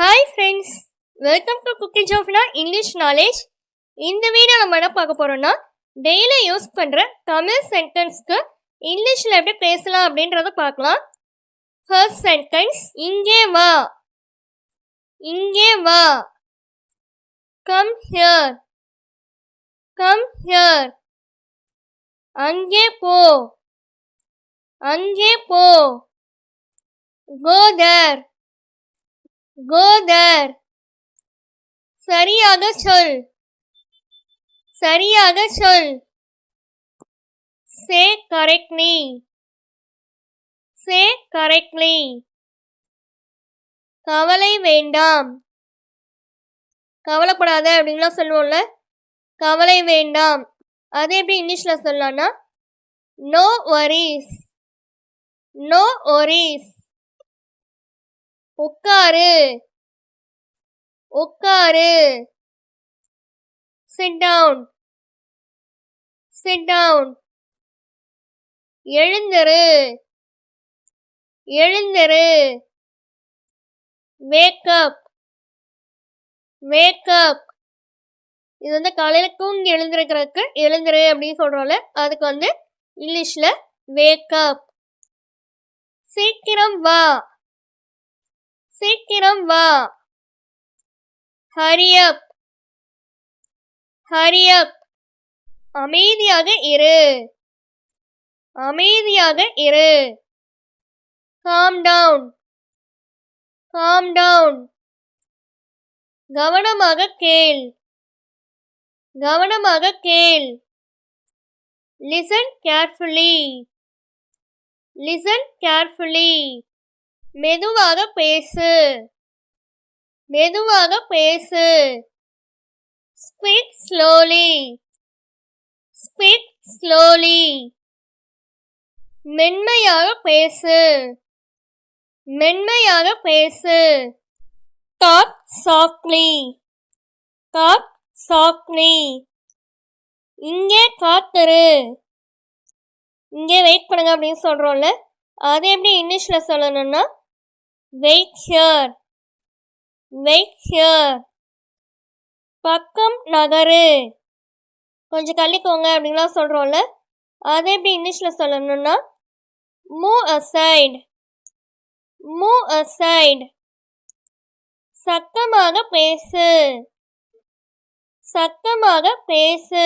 Hi friends, welcome to cookie Jophina English knowledge. இந்த video நம்ம என்ன பார்க்க போகிறோம்னா, டெய்லி யூஸ் பண்ணுற தமிழ் சென்டென்ஸ்க்கு இங்கிலீஷில் எப்படி பேசலாம் அப்படின்றத பார்க்கலாம். ஃபர்ஸ்ட் சென்டென்ஸ், இங்கே வா. இங்கே வா. Come here. Come here. அங்கே போ. அங்கே போ. கோ தேர். Go there. சரியாக சொல். சரியாக சொல். Say correctly. Say correctly. கவலை வேண்டாம். கவலைப்படாத அப்படின்லாம் சொல்லுவோம்ல, கவலை வேண்டாம். அது எப்படி இங்கிலீஷ்ல சொல்லலாம்னா, no worries. No worries. உட்காரு. உட்காரு. Sit down. Sit down. எழுந்திரு. எழுந்திரு. Wake up. Wake up. இது காலையில தூங்கி எழுந்திருக்கிறதுக்கு எழுந்திரு அப்படின்னு சொல்றோம்ல, அதுக்கு இங்கிலீஷ்ல wake up. சீக்கிரம் வா. சீக்கிரம் வா. Hurry up. Hurry up. அமைதியாக இரு. அமைதியாக இரு. Calm down. Calm down. கவனமாக கேள். கவனமாக கேள். Listen carefully. Listen carefully. மெதுவாக பேசு. மெதுவாக பேசு. Speak slowly. Speak slowly. மென்மையாக பேசு. மென்மையாக பேசு. Talk softly. Talk softly. இங்கே காத்துரு. இங்கே வெயிட் பண்ணுங்க அப்படின்னு சொல்றோம்ல, அது எப்படி இங்கிலீஷ்ல சொல்லணும்னா, wait here. Wait here. பக்கம் நகரு. கொஞ்சம் தள்ளிக்கோங்க அப்படின்லாம் சொல்றோம்ல, அது எப்படி இங்கிலீஷ்ல சொல்லணும்னா, move aside. Move aside. சத்தமாக பேசு. சத்தமாக பேசு.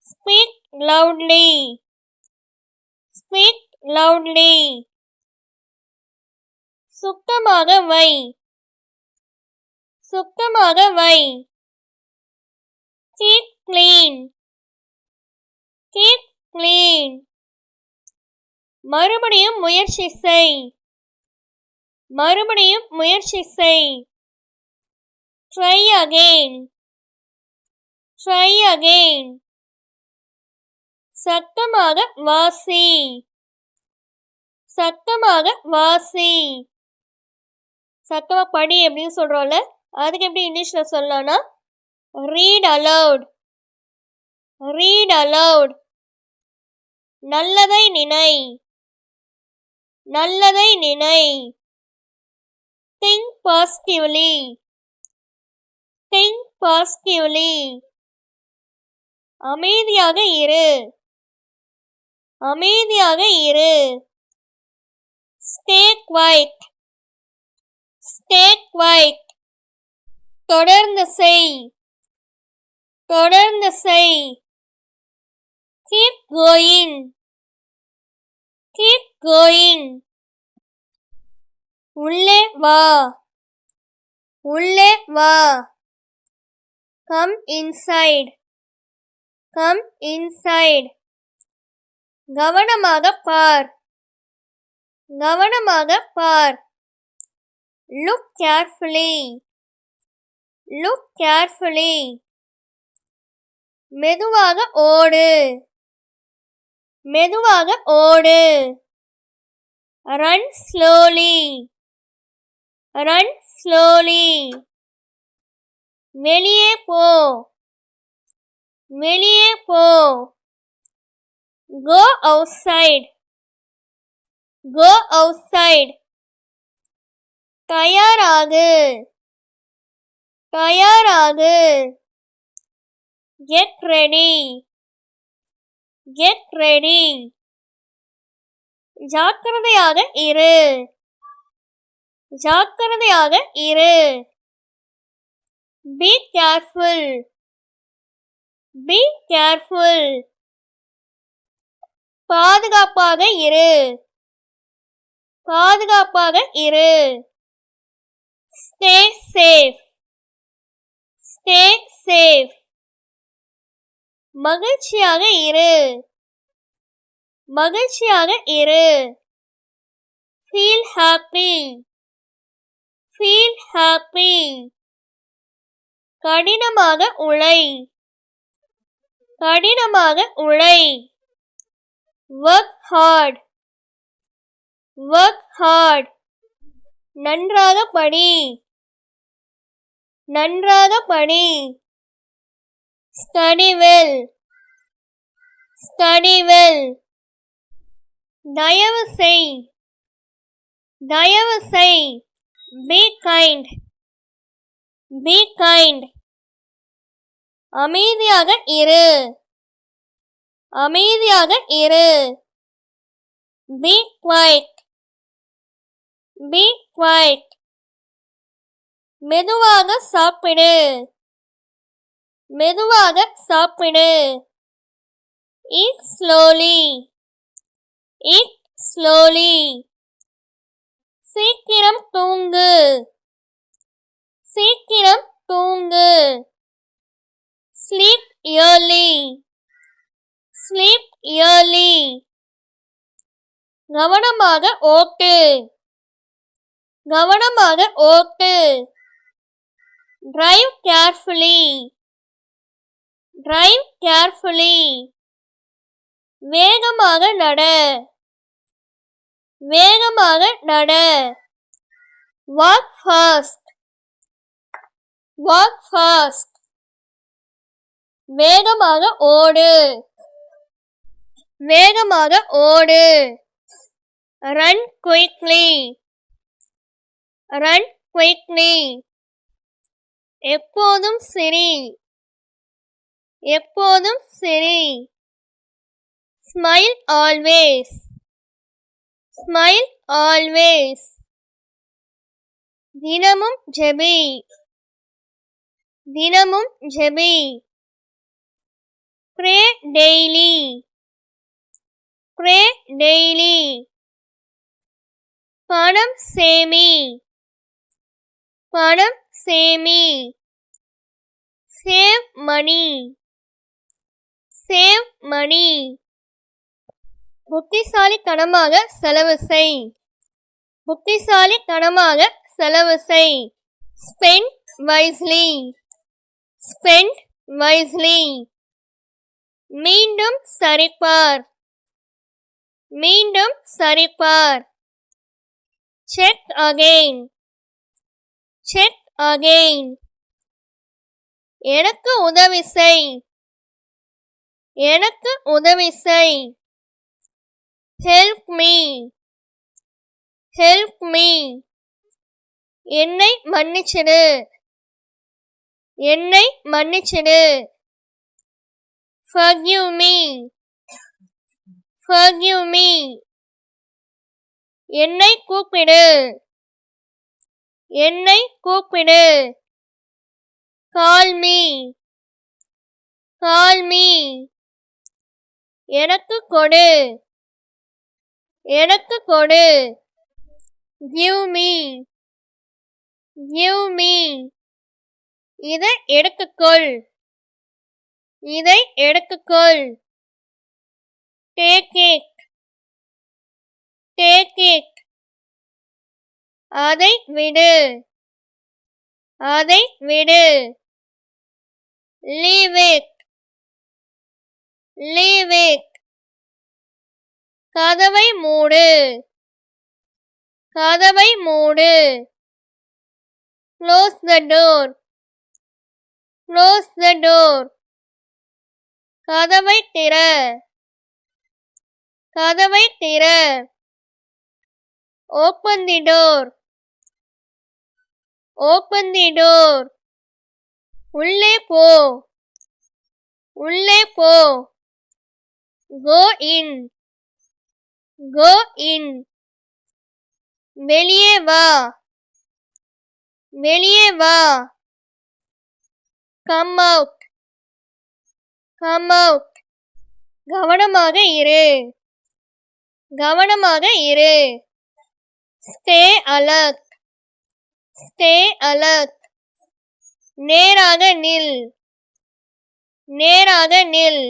Speak loudly. Speak loudly. சுத்தமாக வை. சுத்தமாக வை. Keep clean. Keep clean. மறுபடியும் முயற்சி செய். மறுபடியும் முயற்சி செய். Try again. Try again. சத்தமாக வாசி. சத்தமாக வாசி. சத்தமாக படி அப்படின்னு சொல்றோம்ல, அதுக்கு எப்படி இங்கிலீஷ்ல சொல்லலாம்னா, read aloud. Read aloud. நல்லதை நினை. நல்லதை நினை. Think positively. Think positively. அமைதியாக இரு. அமைதியாக இரு. Stay quiet. Stay quiet. தொடர்ந்து செய். தொடர்ந்து செய். Keep going. Keep going. உள்ளே வா. உள்ளே வா. Come inside. Come inside. கவனமாக பார். கவனமாக பார். Look carefully. Look carefully. மெதுவாக ஓடு. மெதுவாக ஓடு. Run slowly. Run slowly. வெளியே போ. வெளியே போ. Go outside. Go outside. தயாராகு தயாராகு. Get ready get ready. ஜாக்கிரதையாக இரு ஜாக்கிரதையாக இரு. Be careful be careful. பாதுகாப்பாக இரு பாதுகாப்பாக இரு. Stay safe stay safe. மகிழ்ச்சியாக இரு மகிழ்ச்சியாக இரு. Feel happy feel happy. கடினமாக உழை கடினமாக உழை. Work hard work hard. நன்றாக படி நன்றாக படி. Study well study well. தயவு செய் தயவு செய். Be kind be kind. அமைதியாக இரு அமைதியாக இரு. Be quiet be quiet. மெதுவாக சாப்பிடு மெதுவாக சாப்பிடு. Eat slowly eat slowly. சீக்கிரம் தூங்கு சீக்கிரம் தூங்கு. Sleep early sleep early. கவனமாக ஓட்டு கவனமாக ஓட்டு. Drive carefully drive carefully. வேகமாக நட வேகமாக நட. Walk fast walk fast. வேகமாக ஓடு வேகமாக ஓடு. Run quickly run quickly. எப்போதும் சிரி எப்போதும் சிரி. Smile always smile always. தினமும் ஜெபி தினமும் JP. Pray daily pray daily. பணம் சேமி பணம் சேமி. Save money save money. புத்திசாலித்தனமாக செலவு செய் புத்திசாலித்தனமாக செலவு செய். Spend wisely spend wisely. மீண்டும் சரிபார் மீண்டும் சரிபார். Check again check again. எனக்கு உதவி செய் எனக்கு உதவி செய். Help me help me. என்னை மன்னிச்சிடு என்னை மன்னிச்சிடு. Forgive me forgive me. என்னை கூப்பிடு என்னை கூப்பிடு. Call me call me. எனக்கு கொடு எனக்கு கொடு. Give me give me. இதை எடுத்துக்கொள் இதை எடுத்துக்கொள். Take it take it. அதை விடு அதை விடு. Leave it leave it. கதவை மூடு கதவை மூடு. Close the door close the door. கதவை திற கதவை திற. Open the door open the door. உள்ளே போ. உள்ளே போ. கோ இன். கோ இன். வெளியே வா. வெளியே வா. Come out. Come out. கவனமாக இரு. கவனமாக இரு. Stay alert. Stay alert. நேராக நில். நேராக நில்.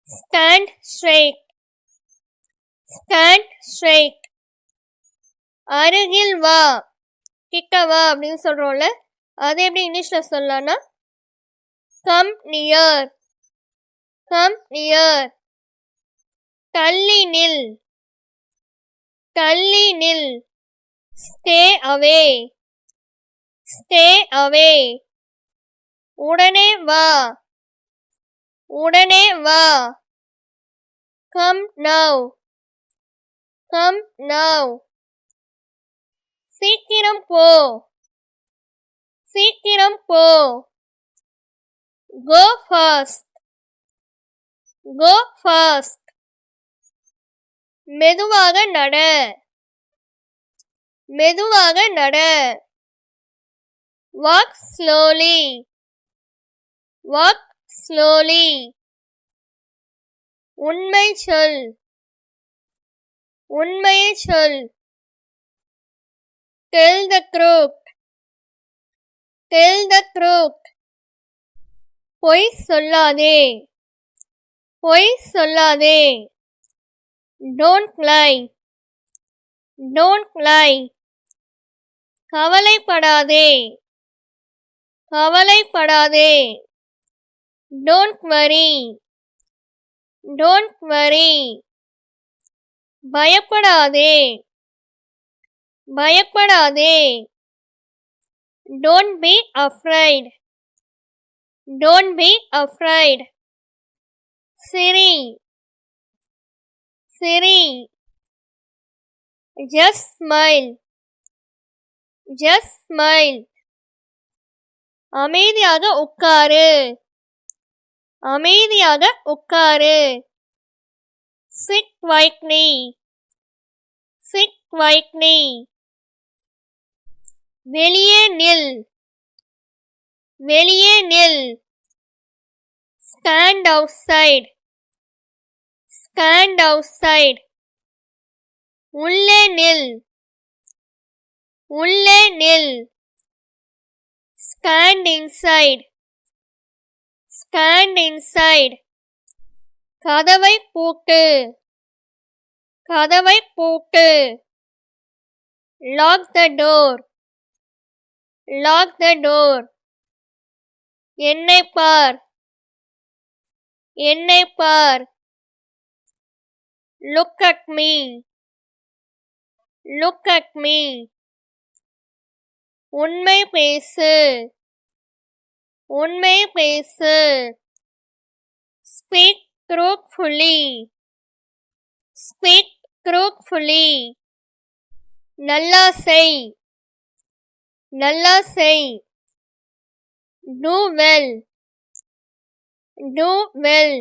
Stand straight. Stand straight. அருகில் வா. கிட்ட வா அப்படின்னு சொல்றோம்ல, அது எப்படி இங்கிலீஷ்ல சொல்லலாம்னா கம் நியர். Come near. தள்ளி நில். தள்ளி நில். Stay away. Stay away. உடனே வா. உடனே வா. Come now. Come now. சீக்கிரம் போ. சீக்கிரம் போ. Go fast. Go fast. மெதுவாக நட. மெதுவாக நட. Walk slowly. Walk slowly. உண்மை சொல். உண்மையை சொல். Tell the truth. Tell the truth. பொய் சொல்லாதே. பொய் சொல்லாதே. Don't lie. Don't lie. கவலைப்படாதே. கவலைப்படாதே. Don't worry. Don't worry. பயப்படாதே. பயப்படாதே. Don't be afraid. Don't be afraid. Siri. Siri. Just smile. Just smile. அமைதியாக உட்காரு. அமைதியாக உட்காரு. Sit quietly. Sit quietly. வெளியே நில். வெளியே நில். Stand outside. Stand outside. உள்ளே நில். உள்ளே நில். Stand inside. Stand inside. கதவை பூட்டு. கதவை பூட்டு. Lock the door. Lock the door. என்னை பார். என்னை பார். Look at me. Look at me. உண்மை பேசு. உண்மை பேசு. Speak truthfully. Speak truthfully. நல்லா செய். நல்லா செய். Do well. Do well.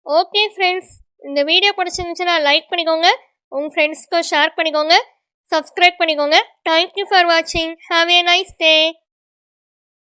Okay friends, இந்த வீடியோ பிடிச்சிருந்துச்சுன்னா லைக் பண்ணிக்கோங்க, உங்கள் ஃப்ரெண்ட்ஸ்க்கும் ஷேர் பண்ணிக்கோங்க, சப்ஸ்கிரைப் பண்ணிக்கோங்க. தேங்க்யூ ஃபார் வாட்சிங். Have a nice day.